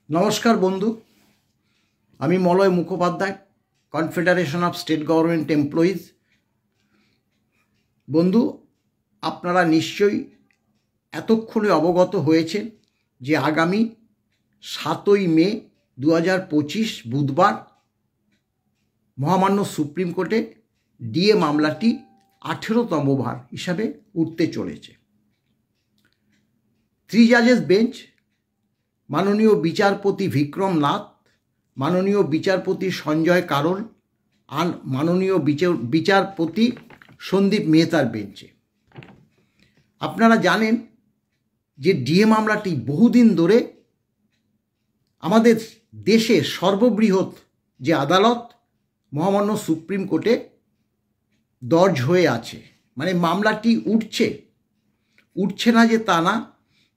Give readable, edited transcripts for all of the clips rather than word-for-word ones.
নমস্কার বন্ধু, আমি Malay Mukhopadhyay, confederation of state government employees. বন্ধু, আপনারা নিশ্চয়ই এতক্ষণে অবগত হয়েছেন যে আগামী 7ই মে 2025 বুধবার মহামান্য সুপ্রিম কোর্টে ডিএ মামলাটি 18তম বার হিসাবে উঠতে চলেছে। 3 জাজেস বেঞ্চ, মাননীয় বিচারপতি বিক্রম নাথ, মাননীয় বিচারপতি সঞ্জয় কারোল আর মাননীয় বিচারপতি সন্দীপ মেহতার বেঞ্চে। আপনারা জানেন যে ডিএ মামলাটি বহুদিন ধরে আমাদের দেশের সর্ববৃহৎ যে আদালত মহামান্য সুপ্রিম কোর্টে দর্জ হয়ে আছে। মানে মামলাটি উঠছে না যে তা না,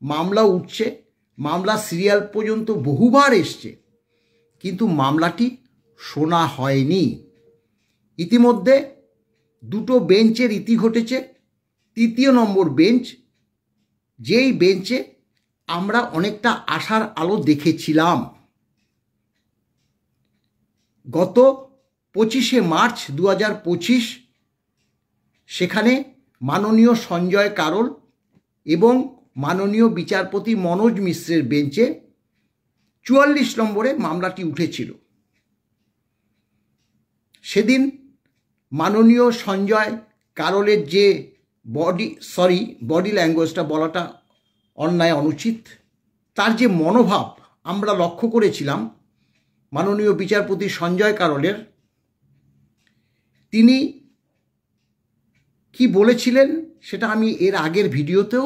মামলা উঠছে, মামলা সিরিয়াল পর্যন্ত বহুবার এসছে, কিন্তু মামলাটি শোনা হয়নি। ইতিমধ্যে দুটো বেঞ্চের ইতি ঘটেছে। 3য় নম্বর বেঞ্চ, যেই বেঞ্চে আমরা অনেকটা আশার আলো দেখেছিলাম, গত 25শে মার্চ 2025 সেখানে মাননীয় সঞ্জয় কারোল এবং মাননীয় বিচারপতি মনোজ মিশ্রের বেঞ্চে 44 নম্বরে মামলাটি উঠেছিল। সেদিন মাননীয় সঞ্জয় কারোলের যে বডি ল্যাঙ্গুয়েজটা বলাটা অন্যায়, অনুচিত, তার যে মনোভাব আমরা লক্ষ্য করেছিলাম মাননীয় বিচারপতি সঞ্জয় কারোলের, তিনি কি বলেছিলেন সেটা আমি এর আগের ভিডিওতেও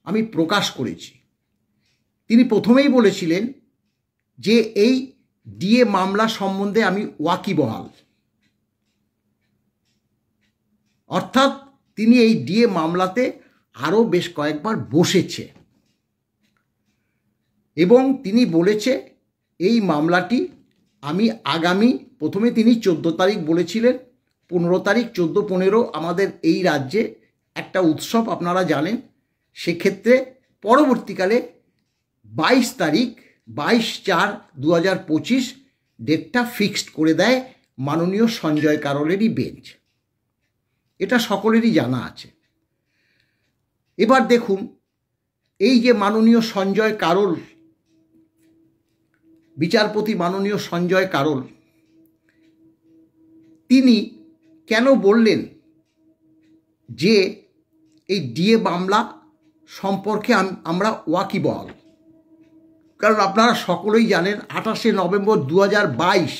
আমি প্রকাশ করেছি। তিনি প্রথমেই বলেছিলেন যে এই ডিএ মামলা সম্বন্ধে আমি ওয়াকিবহাল, অর্থাৎ তিনি এই ডিএ মামলাতে আরও বেশ কয়েকবার বসেছে এবং তিনি বলেছে এই মামলাটি আমি আগামী, প্রথমে তিনি 14 তারিখ বলেছিলেন, 15 তারিখ, 14-15 আমাদের এই রাজ্যে একটা উৎসব আপনারা জানেন, সেক্ষেত্রে পরবর্তীকালে 22 তারিখ 22/4/2025 ডেটটা ফিক্সড করে দেয় মাননীয় সঞ্জয় কারোলেরই বেঞ্চ। এটা সকলেরই জানা আছে। এবার দেখুন, এই যে মাননীয় সঞ্জয় কারোল, বিচারপতি মাননীয় সঞ্জয় কারোল, তিনি কেন বললেন যে এই ডিএ মামলা সম্পর্কে আমরা ওয়াকিবহাল? কারণ আপনারা সকলেই জানেন 28শে নভেম্বর 2022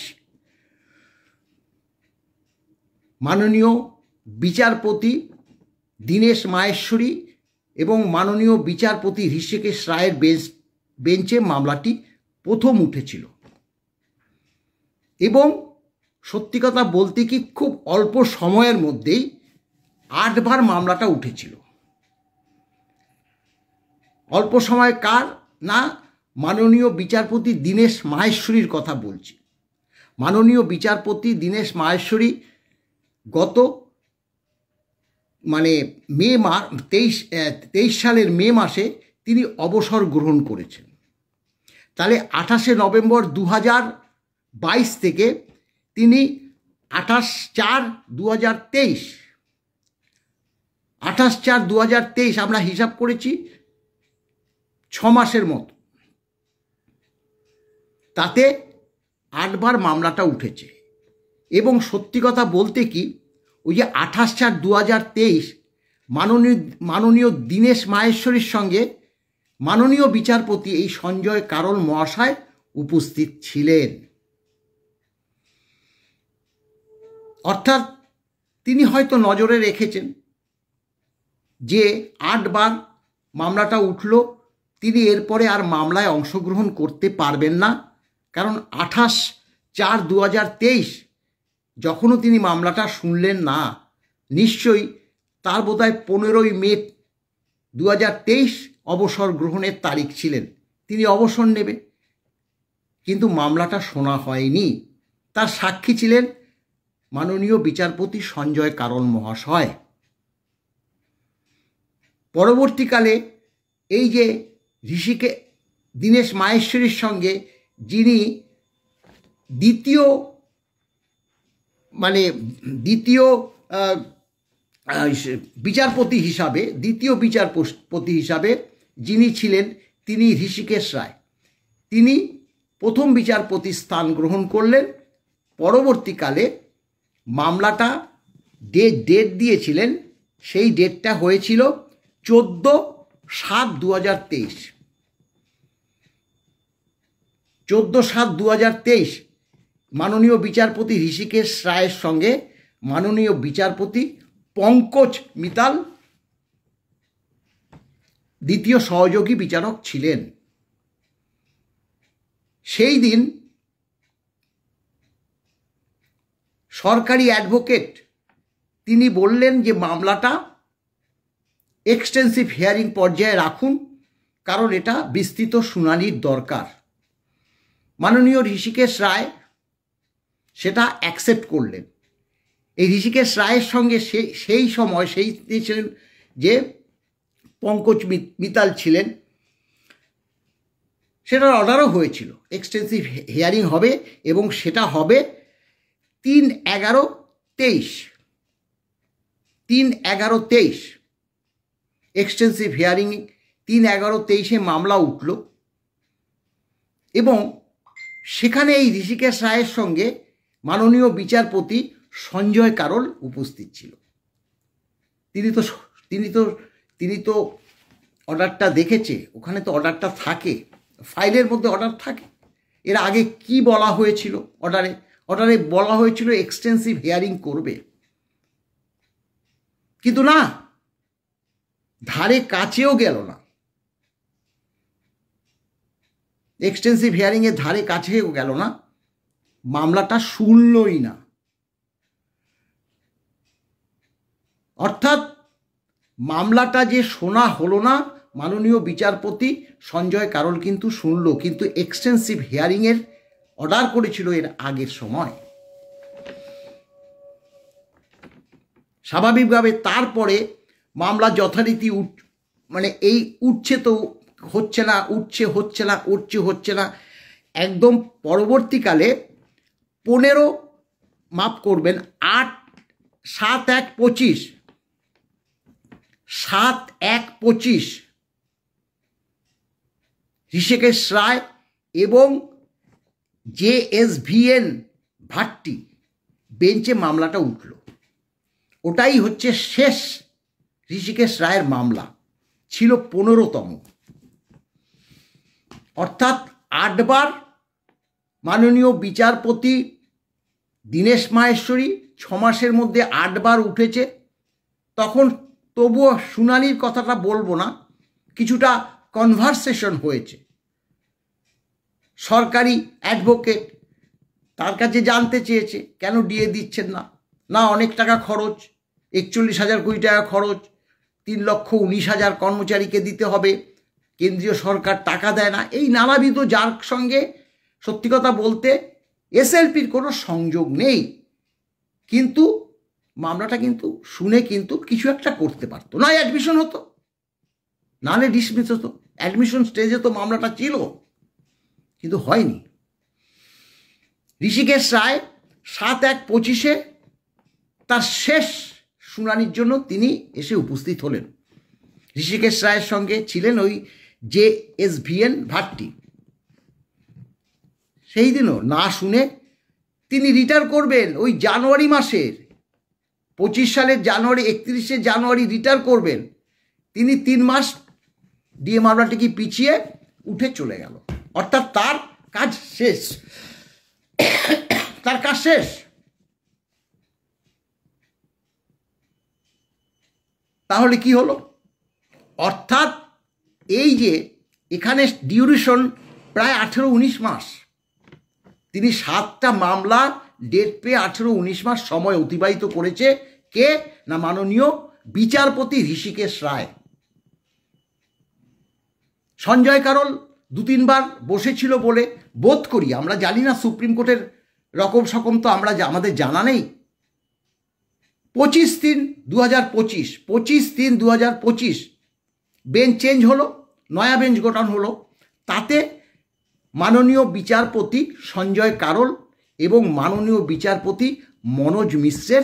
মাননীয় বিচারপতি দীনেশ মাহেশ্বরী এবং মাননীয় বিচারপতি হৃষিকেশ রায়ের বেঞ্চে মামলাটি প্রথম উঠেছিল এবং সত্যি কথা বলতে কি খুব অল্প সময়ের মধ্যেই 8 বার মামলাটা উঠেছিল। অল্প সময় কার না, মাননীয় বিচারপতি দীনেশ মাহেশ্বরীর কথা বলছি। মাননীয় বিচারপতি দীনেশ মাহেশ্বরী গত মে 23 সালের মে মাসে তিনি অবসর গ্রহণ করেছেন। তাহলে 28শে নভেম্বর 2022 থেকে তিনি 28/4/2023 আমরা হিসাব করেছি 6 মাসের মতো, তাতে 8 বার মামলাটা উঠেছে। এবং সত্যি কথা বলতে কি, ওই যে 28/4/2023 মাননীয় দীনেশ মাহেশ্বরীর সঙ্গে মাননীয় বিচারপতি এই সঞ্জয় কারোল মহাশয় উপস্থিত ছিলেন। অর্থাৎ তিনি হয়তো নজরে রেখেছেন যে 8 বার মামলাটা উঠল, তিনি এরপরে আর মামলায় অংশগ্রহণ করতে পারবেন না। কারণ 28/4/2023 যখনও তিনি মামলাটা শুনলেন না, নিশ্চয়ই তার বোধহয় 15ই মে 2023 অবসর গ্রহণের তারিখ ছিলেন, তিনি অবসর নেবে, কিন্তু মামলাটা শোনা হয়নি। তার সাক্ষী ছিলেন মাননীয় বিচারপতি সঞ্জয় কারোল মহাশয়। পরবর্তীকালে এই যে দীনেশ মাহেশ্বরীর সঙ্গে যিনি দ্বিতীয় বিচারপতি হিসাবে যিনি ছিলেন তিনি ঋষিকেশ রায়। তিনি প্রথম বিচারপতি স্থান গ্রহণ করলেন। পরবর্তীকালে মামলাটা ডেট দিয়েছিলেন, সেই ডেটটা হয়েছিল 14/7/2023। 14/7/2023 মাননীয় বিচারপতি ঋষিকেশ রায়ের সঙ্গে মাননীয় বিচারপতি পঙ্কজ মিতাল দ্বিতীয় সহযোগী বিচারক ছিলেন। সেই দিন সরকারি অ্যাডভোকেট তিনি বললেন যে মামলাটা এক্সটেন্সিভ হিয়ারিং পর্যায়ে রাখুন, কারণ এটা বিস্তৃত শুনানির দরকার। মাননীয় ঋষিকেশ রায় সেটা অ্যাকসেপ্ট করলেন। এই ঋষিকেশ রায়ের সঙ্গে সেই ছিলেন যে পঙ্কজ মিতাল ছিলেন। সেটার অর্ডারও হয়েছিল, এক্সটেন্সিভ হিয়ারিং হবে এবং সেটা হবে 3/11/23। 3/11/23 এক্সটেন্সিভ হিয়ারিং। 3/11/23 মামলা উঠল এবং সেখানে এই ঋষিকেশ রায়ের সঙ্গে মাননীয় বিচারপতি সঞ্জয় কারোল উপস্থিত ছিল। তিনি তো অর্ডারটা দেখেছে, ওখানে তো অর্ডারটা থাকে, ফাইলের মধ্যে অর্ডার থাকে। এর আগে কি বলা হয়েছিল অর্ডারে বলা হয়েছিল এক্সটেন্সিভ হিয়ারিং করবে, কিন্তু না, ধারে কাছেও গেল না। এক্সটেন্সিভ হিয়ারিংয়ের ধারে কাছেও গেল না, মামলাটা শুনলই না। অর্থাৎ মামলাটা যে শোনা হলো না, মাননীয় বিচারপতি সঞ্জয় কারোল কিন্তু শুনল, কিন্তু এক্সটেন্সিভ হিয়ারিংয়ের অর্ডার করেছিল এর আগের সময়। স্বাভাবিকভাবে তারপরে মামলা যথারীতি উঠছে তো হচ্ছে না, হচ্ছে না। একদম পরবর্তীকালে 7/1/25 ঋষিকেশ রায় এবং JSVN ভাট্টি বেঞ্চে মামলাটা উঠল। ওটাই হচ্ছে শেষ ঋষিকেশ রায়ের মামলা, ছিল 15তম। অর্থাৎ 8বার মাননীয় বিচারপতি দীনেশ মাহেশ্বরী 6 মাসের মধ্যে 8বার উঠেছে। তখন তবুও শুনানির কথাটা বলবো না, কিছুটা কনভারসেশন হয়েছে। সরকারি অ্যাডভোকেট তার কাছে জানতে চেয়েছে কেন ডিএ দিচ্ছেন না, অনেক টাকা খরচ, 41,000 কোটি টাকা খরচ, 3,19,000 কর্মচারীকে দিতে হবে, কেন্দ্রীয় সরকার টাকা দেয় না, এই নানাবিধ, যার সঙ্গে সত্যি কথা বলতে এসএলপির কোনো সংযোগ নেই। কিন্তু মামলাটা কিন্তু শুনে কিন্তু কিছু একটা করতে পারতো, না অ্যাডমিশন হতো, নাহলে ডিসমিস হতো। অ্যাডমিশন স্টেজে তো মামলাটা ছিল, কিন্তু হয়নি। ঋষিকেশ রায় 7/1/25 তার শেষ শুনানির জন্য তিনি এসে উপস্থিত হলেন। ঋষিকেশ রায়ের সঙ্গে ছিলেন ওই JSVN ভাট্টি। সেই দিনও না শুনে তিনি রিটায়ার করবেন ওই জানুয়ারি মাসের, 25 সালের 31শে জানুয়ারি রিটায়ার করবেন। তিনি 3 মাস ডিএ মামলাটিকে পিছিয়ে উঠে চলে গেল। অর্থাৎ তার কাজ শেষ। তাহলে কি হলো? অর্থাৎ এই যে এখানে ডিউরেশন প্রায় 18-19 মাস, তিনি 7টা মামলা ডেট পেয়ে 18-19 মাস সময় অতিবাহিত করেছে। কে না, মাননীয় বিচারপতি ঋষিকেশ রায়। সঞ্জয় কারোল 2-3 বার বসেছিল বলে বোধ করি, আমরা জানি না সুপ্রিম কোর্টের রকম সকম তো আমাদের জানা নেই। 25/3/2025 বেঞ্চ চেঞ্জ হলো, নয়া বেঞ্চ গঠন হলো। তাতে মাননীয় বিচারপতি সঞ্জয় কারোল এবং মাননীয় বিচারপতি মনোজ মিশ্রের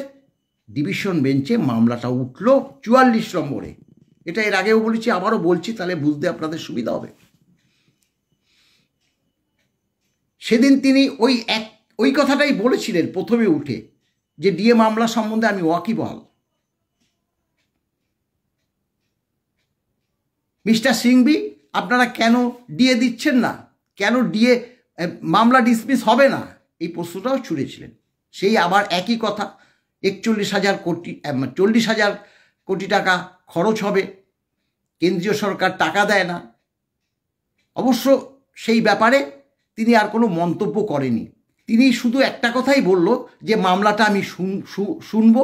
ডিভিশন বেঞ্চে মামলাটা উঠল 44 নম্বরে। এটা এর আগেও বলেছি, আবারও বলছি, তাহলে বুঝতে আপনাদের সুবিধা হবে। সেদিন তিনি ওই কথাটাই বলেছিলেন প্রথমে উঠে, যে ডিএ মামলা সম্বন্ধে আমি ওয়াকিবহাল। মিস্টার সিংভি, আপনারা কেন ডিএ দিচ্ছেন না, কেন ডিএ মামলা ডিসমিস হবে না, এই প্রশ্নটাও ছুড়েছিলেন। সেই আবার একই কথা, 40,000 কোটি টাকা খরচ হবে, কেন্দ্রীয় সরকার টাকা দেয় না। অবশ্য সেই ব্যাপারে তিনি আর কোনো মন্তব্য করেনি। তিনি শুধু একটা কথাই বলল যে মামলাটা আমি শুনব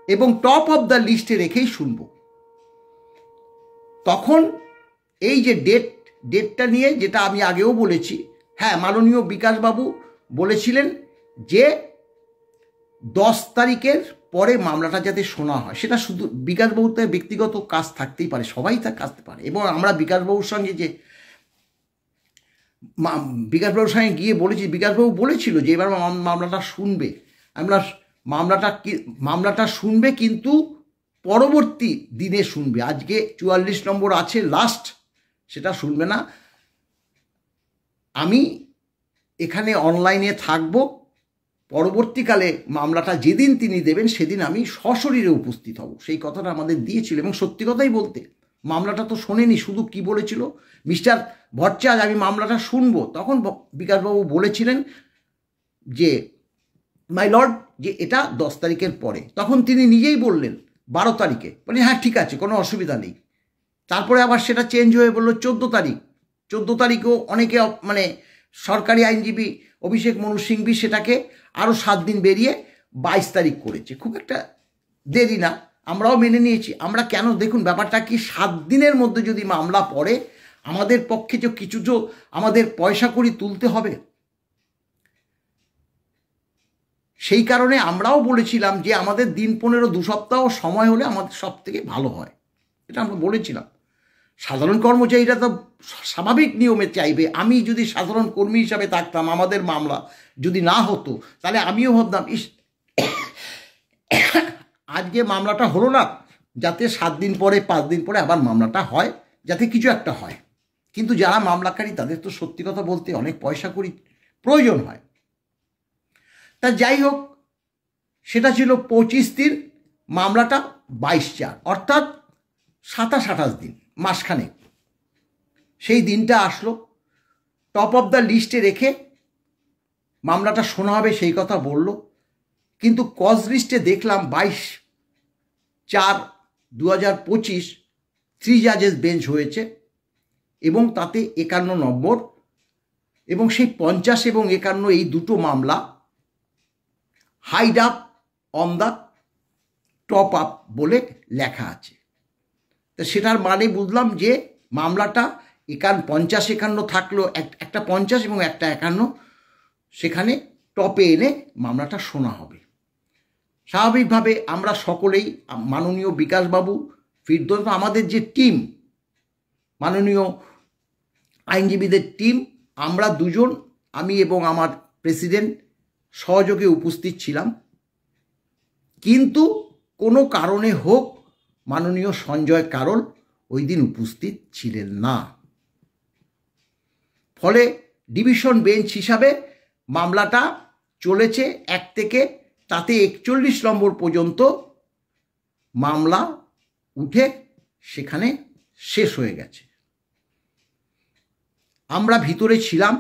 এবং টপ অফ দ্য লিস্টে রেখেই শুনব। তখন এই যে ডেটটা নিয়ে, যেটা আমি আগেও বলেছি, হ্যাঁ, মাননীয় বিকাশবাবু বলেছিলেন যে 10 তারিখের পরে মামলাটা যাতে শোনা হয়। সেটা শুধু বিকাশবাবুর তার ব্যক্তিগত কাজ থাকতেই পারে, সবাই তা কাজ পারে। এবং আমরা বিকাশবাবুর সঙ্গে গিয়ে বলেছি, বিকাশবাবু বলেছিল যে এবার মামলাটা শুনবে, আমরা মামলাটা শুনবে, কিন্তু পরবর্তী দিনে শুনবে। আজকে 44 নম্বর আছে লাস্ট, সেটা শুনবে না। আমি এখানে অনলাইনে থাকব, পরবর্তীকালে মামলাটা যেদিন তিনি দেবেন সেদিন আমি সশরীরে উপস্থিত হব। সেই কথাটা আমাদের দিয়েছিল এবং সত্যি কথাই বলতে মামলাটা তো শোনেনি, শুধু কি বলেছিল, মিস্টার ভট্টাচার্য আমি মামলাটা শুনবো। তখন বিকাশবাবু বলেছিলেন যে মাই লর্ড, যে এটা 10 তারিখের পরে। তখন তিনি নিজেই বললেন 12 তারিখে, বলি হ্যাঁ ঠিক আছে, কোনো অসুবিধা নেই। তারপরে আবার সেটা চেঞ্জ হয়ে বললো 14 তারিখ। 14 তারিখেও অনেকে, মানে সরকারি আইনজীবী অভিষেক মনু সিংভি সেটাকে আরও 7 দিন বেরিয়ে 22 তারিখ করেছে। খুব একটা দেরি না, আমরাও মেনে নিয়েছি। আমরা কেন, দেখুন ব্যাপারটা কি, 7 দিনের মধ্যে যদি মামলা পড়ে, আমাদের পক্ষে যে কিছু আমাদের পয়সা কড়ি তুলতে হবে। সেই কারণে আমরাও বলেছিলাম যে আমাদের দিন 15 2 সপ্তাহ সময় হলে আমাদের সব থেকে ভালো হয়, এটা আমরা বলেছিলাম। সাধারণ কর্মচারীরা তো স্বাভাবিক নিয়মে চাইবে। আমি যদি সাধারণ কর্মী হিসাবে থাকতাম, আমাদের মামলা যদি না হতো, তাহলে আমিও ভাবতাম আজকে মামলাটা হলো না, যাতে 7 দিন পরে 5 দিন পরে আবার মামলাটা হয়, যাতে কিছু একটা হয়। কিন্তু যারা মামলাকারী তাদের তো সত্যি কথা বলতে অনেক পয়সা কড়ি প্রয়োজন হয়। তা যাই হোক, সেটা ছিল 25 দিন, মামলাটা 22/4, অর্থাৎ 27-28 দিন, মাসখানেক। সেই দিনটা আসলো, টপ অফ দ্য লিস্টে রেখে মামলাটা শোনা হবে সেই কথা বলল। কিন্তু কজ লিস্টে দেখলাম 22/4/2025 3 জাজেস বেঞ্চ হয়েছে এবং তাতে 51 নম্বর, এবং সেই 50 এবং 51 এই দুটো মামলা hide up on the top up বলে লেখা আছে। তো সেটার মানে বুঝলাম যে মামলাটা 50-51 থাকলেও একটা 50 এবং একটা 51 সেখানে টপে এনে মামলাটা শোনা হবে। স্বাভাবিকভাবে আমরা সকলেই, মাননীয় বিকাশবাবু, ফিরদৌস, আমাদের যে টিম, মাননীয় আইনজীবীদের টিম, আমরা দুজন, আমি এবং আমার প্রেসিডেন্ট সহযোগে উপস্থিত ছিলাম। কিন্তু কোনো কারণে হোক মাননীয় সঞ্জয় কারোল ওই দিন উপস্থিত ছিলেন না। ফলে ডিভিশন বেঞ্চ হিসাবে মামলাটা চলেছে 1 থেকে, তাতে 41 নম্বর পর্যন্ত মামলা উঠে সেখানে শেষ হয়ে গেছে। আমরা ভিতরে ছিলাম,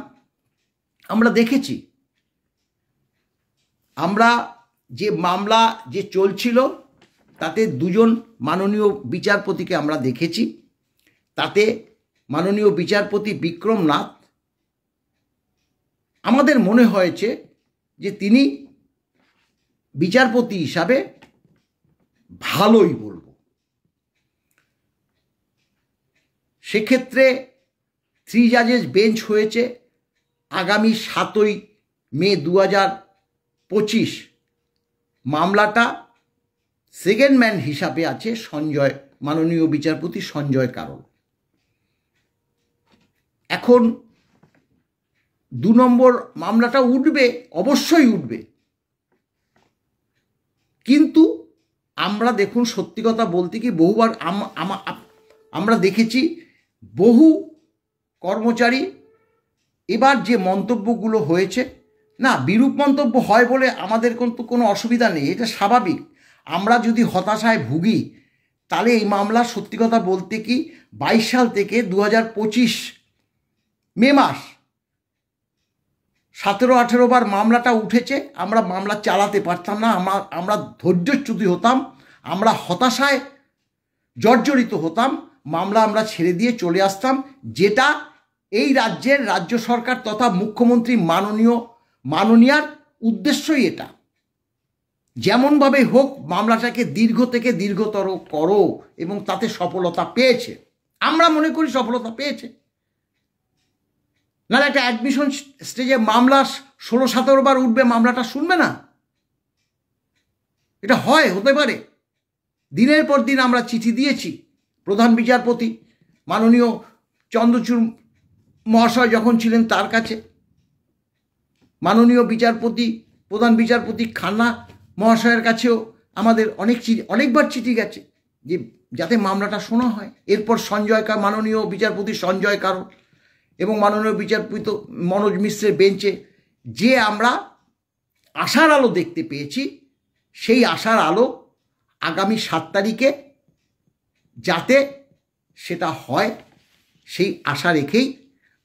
আমরা দেখেছি, আমরা যে মামলা যে চলছিল তাতে 2জন মাননীয় বিচারপতিকে আমরা দেখেছি। তাতে মাননীয় বিচারপতি বিক্রম নাথ, আমাদের মনে হয়েছে যে তিনি বিচারপতি হিসাবে ভালোই বলবো। সেক্ষেত্রে 3 জাজেস বেঞ্চ হয়েছে। আগামী 7ই মে 2025 মামলাটা সেকেন্ড ম্যান হিসাবে আছে মাননীয় বিচারপতি সঞ্জয় কারোল। এখন 2 নম্বর মামলাটা উঠবে, অবশ্যই উঠবে। কিন্তু আমরা দেখুন, সত্যি কথা বলতে কি, বহুবার আমরা দেখেছি বহু কর্মচারী এবার যে মন্তব্যগুলো হয়েছে, না বিরূপ মন্তব্য হয় বলে আমাদের কিন্তু কোনো অসুবিধা নেই, এটা স্বাভাবিক। আমরা যদি হতাশায় ভুগি তাহলে এই মামলা সত্যি কথা বলতে কি 22 সাল থেকে 2025 মে মাস 17-18 বার মামলাটা উঠেছে, আমরা মামলা চালাতে পারতাম না, আমরা ধৈর্যচ্যুত হতাম, আমরা হতাশায় জর্জরিত হতাম, মামলা আমরা ছেড়ে দিয়ে চলে আসতাম। যেটা এই রাজ্যের রাজ্য সরকার তথা মুখ্যমন্ত্রী মাননীয়ার উদ্দেশ্যই এটা, যেমনভাবে হোক মামলাটাকে দীর্ঘ থেকে দীর্ঘতর করো, এবং তাতে সফলতা পেয়েছে, আমরা মনে করি সফলতা পেয়েছে। নাহলে একটা অ্যাডমিশন স্টেজে মামলা 16-17 বার উঠবে, মামলাটা শুনবে না? এটা হতে পারে। দিনের পর দিন আমরা চিঠি দিয়েছি প্রধান বিচারপতি মাননীয় চন্দ্রচূড় মহাশয় যখন ছিলেন তার কাছে, মাননীয় প্রধান বিচারপতি খান্না মহাশয়ের কাছেও আমাদের অনেকবার চিঠি গেছে যে যাতে মামলাটা শোনা হয়। এরপর মাননীয় বিচারপতি সঞ্জয় কারোল এবং মাননীয় বিচারপতি মনোজ মিশ্রের বেঞ্চে যে আমরা আশার আলো দেখতে পেয়েছি, সেই আশার আলো আগামী 7 তারিখে যাতে সেটা হয়, সেই আশা রেখেই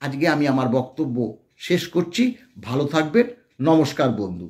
আজকে আমি আমার বক্তব্য শেষ করছি। ভালো থাকবেন। নমস্কার বন্ধু।